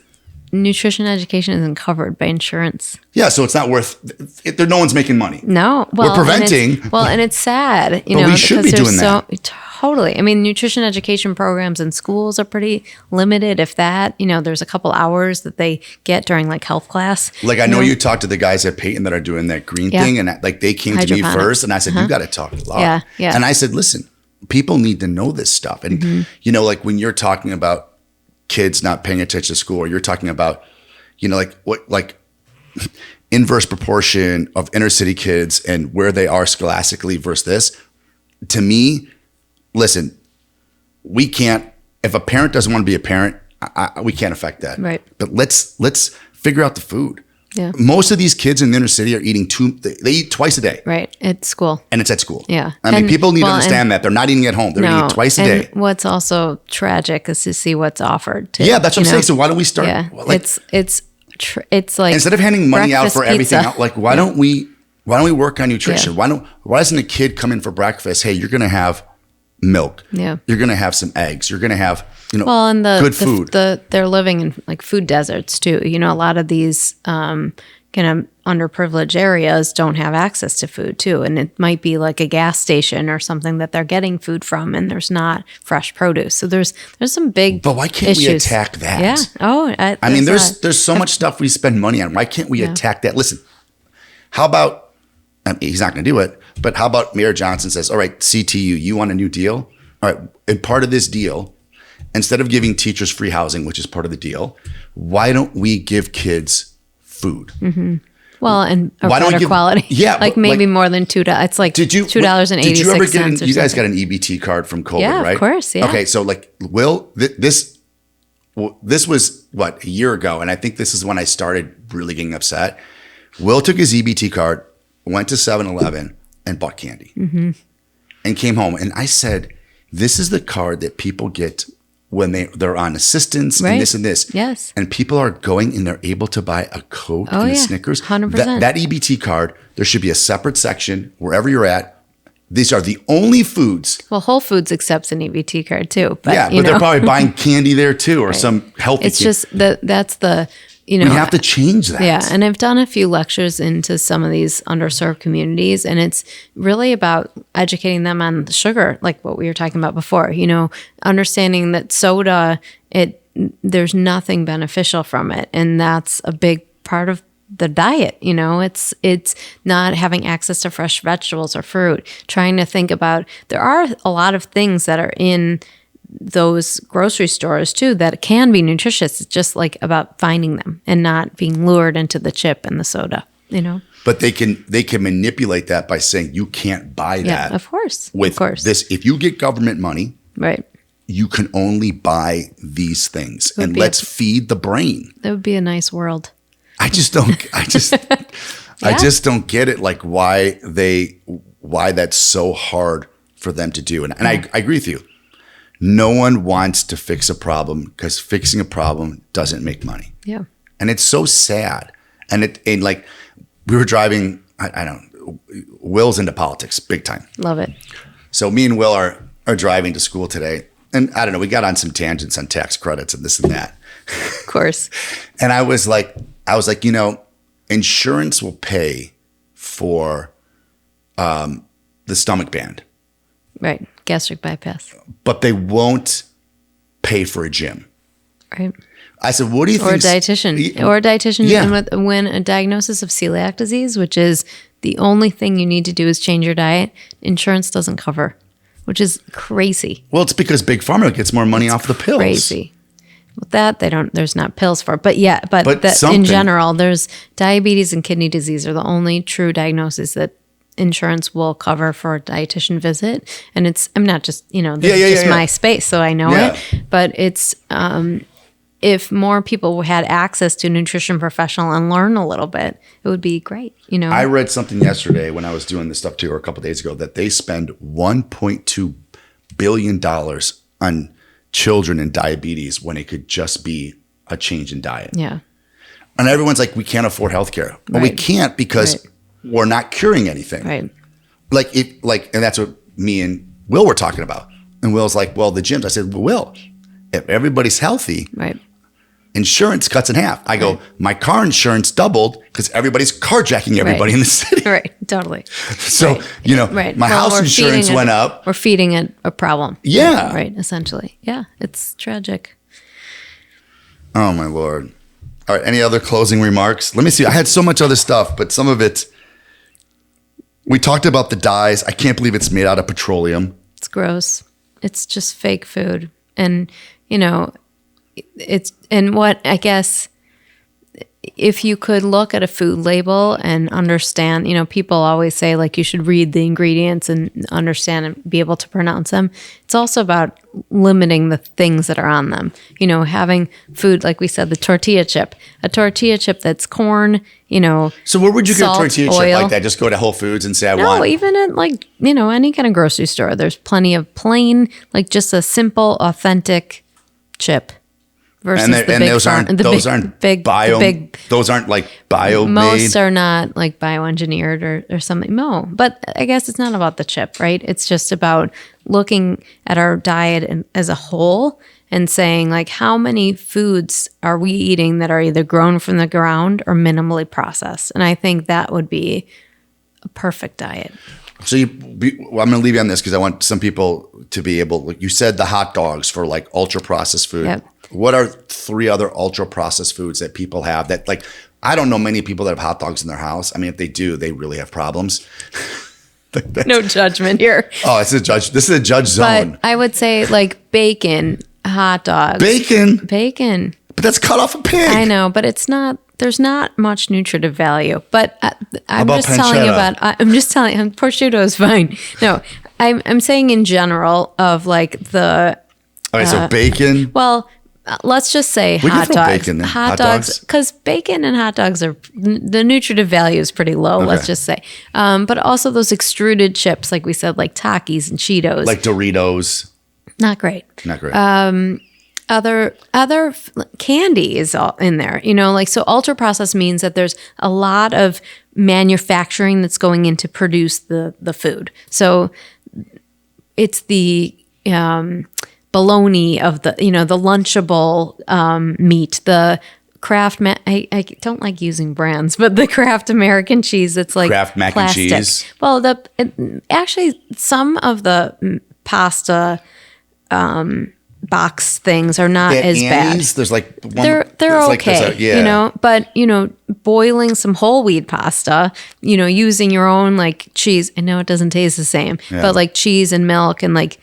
nutrition education isn't covered by insurance. Yeah, so it's not worth it. No one's making money. No. Well, we're preventing. And it's sad, but we should be doing that. Totally. I mean, nutrition education programs in schools are pretty limited, if that. There's a couple hours that they get during like health class. Like I know you talked to the guys at Peyton that are doing that green thing, and like they came to me first, and I said, you got to talk to Lara. Yeah. And I said, listen, people need to know this stuff. And like when you're talking about kids not paying attention to school, or you're talking about, like inverse proportion of inner city kids and where they are scholastically versus this, to me, listen, we can't, if a parent doesn't want to be a parent, we can't affect that. Right. But let's figure out the food. Yeah. Most of these kids in the inner city are eating they eat twice a day. Right. At school. And it's at school. Yeah. I mean, people need to understand that. They're not eating at home. They're eating twice a day. What's also tragic is to see what's offered too. Yeah, that's what I'm saying. So why don't we start? Yeah. Like, it's like, instead of handing money out for everything pizza. out, like why don't we work on nutrition? Yeah. Why doesn't a kid come in for breakfast? Hey, you're going to have milk. Yeah. You're going to have some eggs. You're going to have, good food. They're living in like food deserts too. A lot of these kind of underprivileged areas don't have access to food too. And it might be like a gas station or something that they're getting food from, and there's not fresh produce. So there's some big But why can't we attack that? Yeah. Oh, I mean, there's so much stuff we spend money on. Why can't we attack that? Listen, how about, he's not going to do it, but how about Mayor Johnson says, all right, CTU, you want a new deal? All right. And part of this deal, instead of giving teachers free housing, which is part of the deal, why don't we give kids food? Mm-hmm. Well, and better quality. Yeah. Like maybe more than $2. It's like $2.86. Did you ever get you guys got an EBT card from COVID, right? Yeah, of course. Yeah. Okay. So like, this was what, a year ago. And I think this is when I started really getting upset. Will took his EBT card, went to 7-Eleven and bought candy and came home. And I said, this is the card that people get when they're on assistance and this and this. Yes. And people are going and they're able to buy a Coke and a Snickers. 100%. That EBT card, there should be a separate section wherever you're at. These are the only foods. Well, Whole Foods accepts an EBT card too. But, but they're probably buying candy there too, or some healthy. It's just that's the, we have to change that. Yeah. And I've done a few lectures into some of these underserved communities, and it's really about educating them on the sugar, like what we were talking about before, understanding that soda, there's nothing beneficial from it. And that's a big part of the diet. It's not having access to fresh vegetables or fruit, trying to think about, there are a lot of things that are in those grocery stores too that can be nutritious. It's just like about finding them and not being lured into the chip and the soda, But they can manipulate that by saying you can't buy that. Yeah, of course. With this, if you get government money, right, you can only buy these things, and let's feed the brain. That would be a nice world. I just don't get it. Like why that's so hard for them to do. And I agree with you. No one wants to fix a problem because fixing a problem doesn't make money. Yeah. And it's so sad. And like we were driving, I don't know, Will's into politics big time. Love it. So me and Will are driving to school today. And I don't know, we got on some tangents on tax credits and this and that. Of course. And I was like, insurance will pay for the stomach band. Right. Gastric bypass. But they won't pay for a gym. Right. I said, what do you think? Or a dietitian. Yeah. And when a diagnosis of celiac disease, which is the only thing you need to do is change your diet, insurance doesn't cover, which is crazy. Well, it's because Big Pharma gets more money off the pills. Crazy. With that, there's not pills for it. But yeah, but that in something. general, there's diabetes and kidney disease are the only true diagnoses that insurance will cover for a dietitian visit. And I'm not just, this is just my space, so I know it. But it's, if more people had access to a nutrition professional and learn a little bit, it would be great. I read something yesterday when I was doing this stuff too, or a couple of days ago, that they spend $1.2 billion on children and diabetes when it could just be a change in diet. Yeah. And everyone's like, we can't afford healthcare. Well, we can't because we're not curing anything. Right. And that's what me and Will were talking about. And Will's like, well, the gyms. I said, well, Will, if everybody's healthy, right, insurance cuts in half. I go, my car insurance doubled because everybody's carjacking everybody in the city. Right, totally. So, my house insurance went up. We're feeding it a problem. Yeah. Right, essentially. Yeah, it's tragic. Oh, my Lord. All right, any other closing remarks? Let me see. I had so much other stuff, but some of it, we talked about the dyes. I can't believe it's made out of petroleum. It's gross. It's just fake food. And, I guess if you could look at a food label and understand, people always say like you should read the ingredients and understand and be able to pronounce them. It's also about limiting the things that are on them. Having food, like we said, a tortilla chip that's corn, So where would you get a tortilla oil. chip like that? Just go to Whole Foods and say, I want. No, even at any kind of grocery store, there's plenty of plain, like just a simple, authentic chip. Versus those aren't like bio Most made. are not like bioengineered or something. No, but I guess it's not about the chip, right? It's just about looking at our diet as a whole and saying like, how many foods are we eating that are either grown from the ground or minimally processed? And I think that would be a perfect diet. So I'm going to leave you on this because I want some people to be able, like you said, the hot dogs for like ultra processed food. Yep. What are 3 other ultra processed foods that people have that like, I don't know many people that have hot dogs in their house. I mean, if they do, they really have problems. No judgment here. Oh, this is a judge zone. But I would say like bacon, hot dogs. Bacon. But that's cut off a pig. I know, but there's not much nutritive value. But I'm just telling you prosciutto is fine. No, I'm saying in general of like the. Okay, so bacon. Well, let's just say hot dogs. Hot dogs, because bacon and hot dogs are the nutritive value is pretty low. Okay. Let's just say, but also those extruded chips, like we said, like Takis and Cheetos, like Doritos. Not great. Other candy is all in there, so ultra processed means that there's a lot of manufacturing that's going in to produce the food. So it's the bologna of the Lunchable meat, the Kraft I don't like using brands, but the Kraft American cheese that's like Kraft mac plastic. And cheese. Well, actually some of the pasta box things are not as Annie's, bad. There's like one, they're okay, like yeah. you know, but you know, boiling some whole wheat pasta, you know, using your own like cheese. I know it doesn't taste the same, but like cheese and milk and like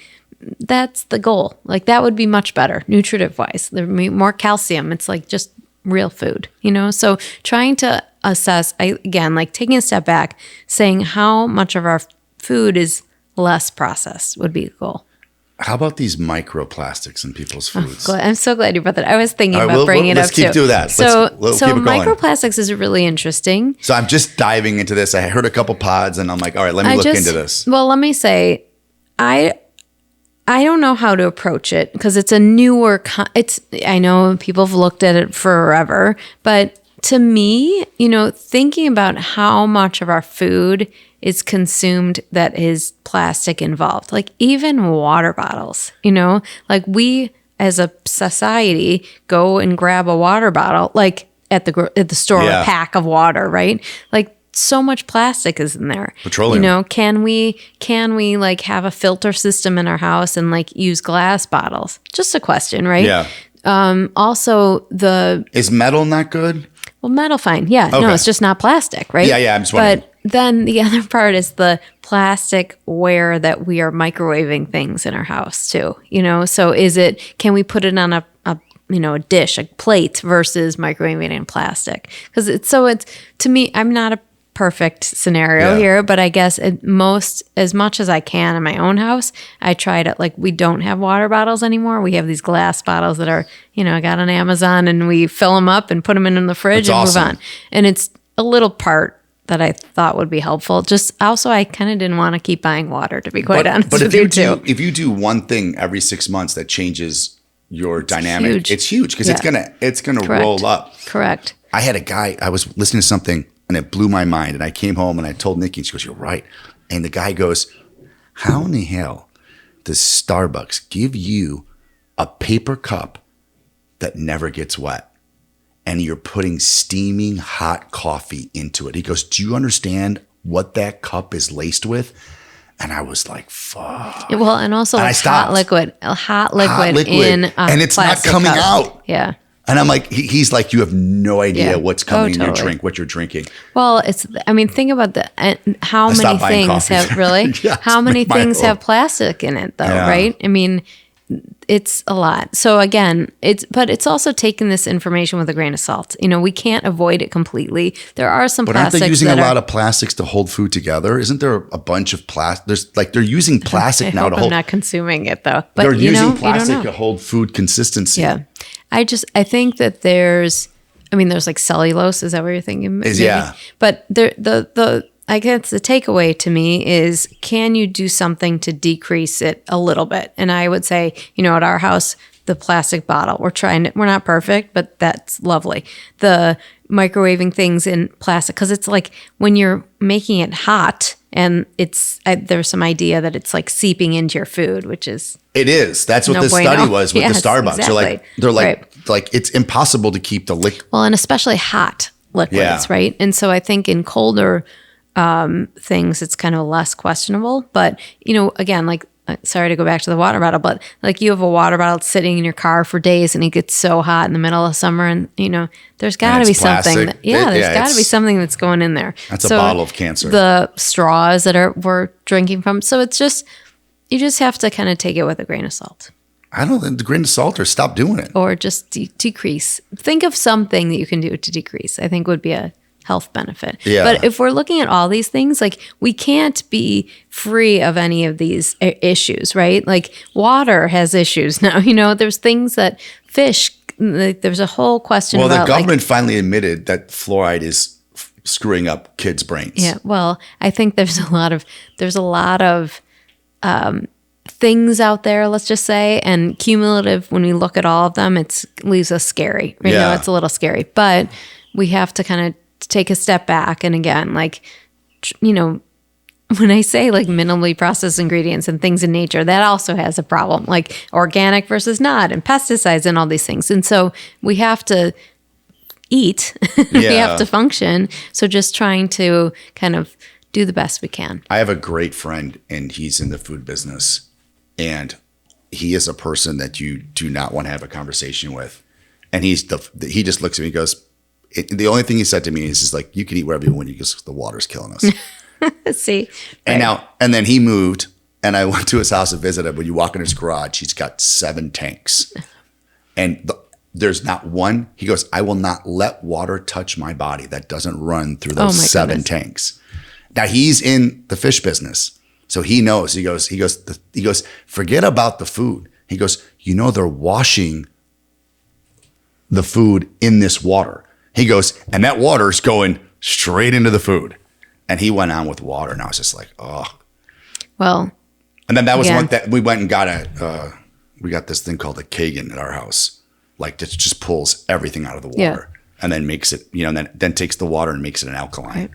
that's the goal. Like that would be much better nutritive wise. There would be more calcium. It's like just real food, you know? So trying to assess, again, like taking a step back, saying how much of our food is less processed would be the goal. How about these microplastics in people's foods? I'm so glad you brought that. I was thinking about bringing it up too. Let's keep doing that. So let's keep it going. Microplastics is really interesting. So I'm just diving into this. I heard a couple pods and I'm like, all right, let me look into this. Well, let me say, I don't know how to approach it because it's a newer, I know people have looked at it forever, but to me, you know, thinking about how much of our food is consumed that is plastic involved, like even water bottles, you know, like we as a society go and grab a water bottle, like at the store, a pack of water, right? Like so much plastic is in there. Petroleum. You know, can we like have a filter system in our house and like use glass bottles? Just a question, right? Yeah. Also is metal not good? Well, metal, fine. Yeah. Okay. No, it's just not plastic, right? Yeah. I'm just wondering. But then the other part is the plasticware that we are microwaving things in our house too. You know, so can we put it on a dish, a plate versus microwaving in plastic? Because it's to me, I'm not a perfect scenario here, but I guess as much as I can in my own house, I try to, like, we don't have water bottles anymore. We have these glass bottles that are, you know, I got on Amazon and we fill them up and put them in the fridge and move on. And it's a little part that I thought would be helpful. Just also, I kind of didn't want to keep buying water, to be quite honest with you too. If you do one thing every 6 months that changes your dynamic, it's huge because it's gonna roll up. Correct. I had a guy, I was listening to something and it blew my mind. And I came home and I told Nikki, and she goes, "You're right." And the guy goes, "How in the hell does Starbucks give you a paper cup that never gets wet and you're putting steaming hot coffee into it?" He goes, "Do you understand what that cup is laced with?" And I was like, "Fuck." Well, and also and hot liquid in a and it's not coming cup. out. Yeah. And I'm like, he's like, "You have no idea what's coming in your drink, what you're drinking." Well, think about how many things have really, how many things have plastic in it though, right? I mean, it's a lot. So again, it's also taking this information with a grain of salt. You know, we can't avoid it completely. There are some plastics. But aren't they using a lot of plastics to hold food together? Isn't there a bunch of plastic? they're using plastic now to hold. I'm not consuming it though. But they're using plastic to hold food consistency. Yeah. I think that there's like cellulose. Is that what you're thinking? Yeah. But I guess the takeaway to me is, can you do something to decrease it a little bit? And I would say, you know, at our house, the plastic bottle, we're not perfect, but that's lovely. The microwaving things in plastic, because it's like when you're making it hot and there's some idea that it's like seeping into your food, which is. It is. That's what the study was with the Starbucks. Exactly. They're like it's impossible to keep the liquid. Well, and especially hot liquids, right? And so I think in colder things, it's kind of less questionable. But, you know, again, like, sorry to go back to the water bottle, but like you have a water bottle sitting in your car for days and it gets so hot in the middle of summer, and, you know, there's got to be something. There's got to be something that's going in there. That's a bottle of cancer. The straws that we're drinking from. So it's just, you just have to kind of take it with a grain of salt. I don't think the grain of salt, or stop doing it. Or just decrease. Think of something that you can do to decrease, I think would be a health benefit. Yeah. But if we're looking at all these things, like, we can't be free of any of these issues, right? Like, water has issues now. You know, there's things that fish, like, there's a whole question about. Well, the government finally admitted that fluoride is screwing up kids' brains. Yeah. Well, I think there's a lot of things out there, let's just say, and cumulative, when we look at all of them, it leaves us scary. You know, it's a little scary, but we have to kind of take a step back. And again, like, you know, when I say like minimally processed ingredients and things in nature, that also has a problem, like organic versus not, and pesticides and all these things. And so we have to eat, we have to function. So just trying to kind of do the best we can. I have a great friend and he's in the food business, and he is a person that you do not want to have a conversation with. And he just looks at me and goes, the only thing he said to me is just like, you can eat whatever you want. He goes, the water's killing us. See? And then he moved and I went to his house to visit him. When you walk in his garage, he's got 7 tanks. And there's not one. He goes, I will not let water touch my body that doesn't run through those 7 tanks. Now he's in the fish business. So he knows. He goes, forget about the food. He goes, they're washing the food in this water. He goes, and that water is going straight into the food. And he went on with water, and I was just like, oh. Well. And then that was one that we went and got we got this thing called a Kagan at our house. Like it just pulls everything out of the water and then makes it, and then takes the water and makes it an alkaline. Right.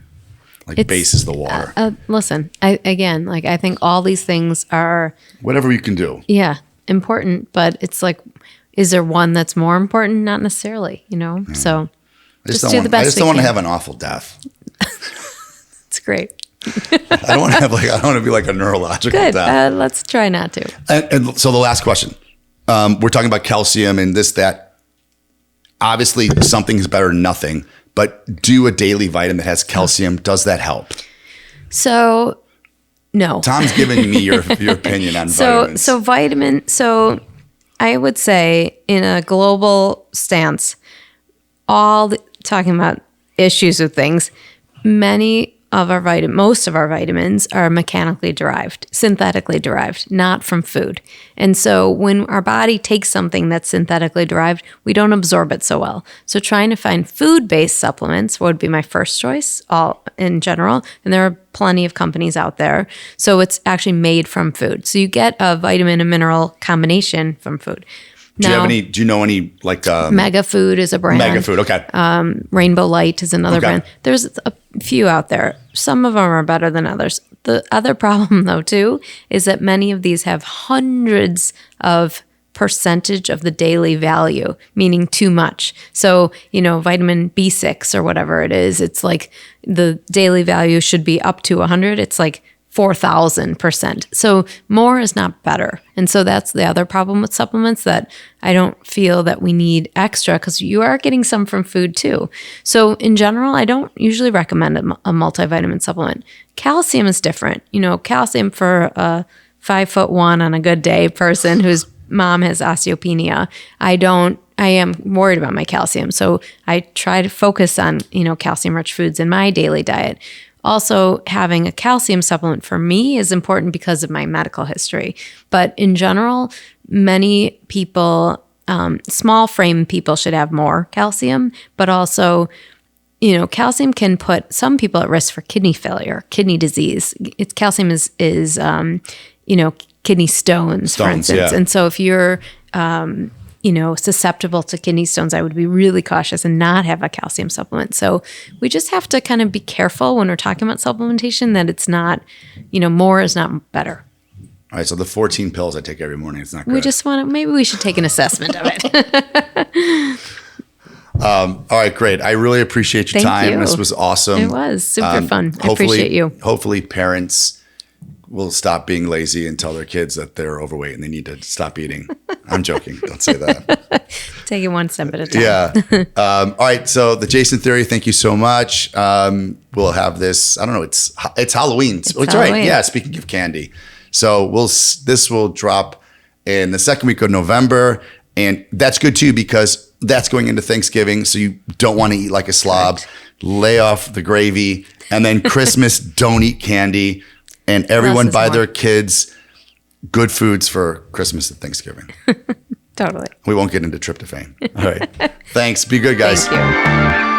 Like bases the water. Listen, I think all these things are. Whatever you can do. Yeah, important. But it's like, is there one that's more important? Not necessarily, So just do the best we can. I just don't want to have an awful death. It's great. I don't want to be like a neurological death. Let's try not to. And so the last question, we're talking about calcium and this, that. Obviously, something is better than nothing. But do a daily vitamin that has calcium. Does that help? So, no. Tom's giving me your opinion on vitamins. So I would say in a global stance, talking about issues with things, most of our vitamins are mechanically derived, synthetically derived, not from food. And so when our body takes something that's synthetically derived, we don't absorb it so well. So trying to find food-based supplements would be my first choice, all in general. And there are plenty of companies out there. So it's actually made from food. So you get a vitamin and mineral combination from food. Do you know any like Mega Food is a brand. Mega Food, okay. Rainbow Light is another brand. There's a few out there. Some of them are better than others. The other problem though too is that many of these have hundreds of percentage of the daily value, meaning too much. So, vitamin B6 or whatever it is, it's like the daily value should be up to 100. It's like 4,000%. So more is not better. And so that's the other problem with supplements, that I don't feel that we need extra because you are getting some from food too. So in general, I don't usually recommend a multivitamin supplement. Calcium is different. Calcium for a 5'1" on a good day person whose mom has osteopenia. I am worried about my calcium. So I try to focus on, calcium-rich foods in my daily diet. Also, having a calcium supplement for me is important because of my medical history. But in general, many people, small frame people should have more calcium, but also, calcium can put some people at risk for kidney failure, kidney disease. Calcium is kidney stones, for instance. Yeah. And so if you're, susceptible to kidney stones, I would be really cautious and not have a calcium supplement. So we just have to kind of be careful when we're talking about supplementation that it's not, more is not better. All right. So the 14 pills I take every morning, it's not good. We just maybe we should take an assessment of it. All right, great. I really appreciate your time. You. This was awesome. It was super fun. I appreciate you. Hopefully parents will stop being lazy and tell their kids that they're overweight and they need to stop eating. I'm joking. Don't say that. Take it one step at a time. Yeah. All right. So the Jason Theory, thank you so much. We'll have this. I don't know. It's Halloween. It's Halloween. Right. Yeah. Speaking of candy. So this will drop in the second week of November. And that's good too, because that's going into Thanksgiving. So you don't want to eat like a slob. Correct. Lay off the gravy. And then Christmas, don't eat candy. And everyone buy their kids good foods for Christmas and Thanksgiving. Totally. We won't get into tryptophan. All right. Thanks. Be good, guys. Thank you.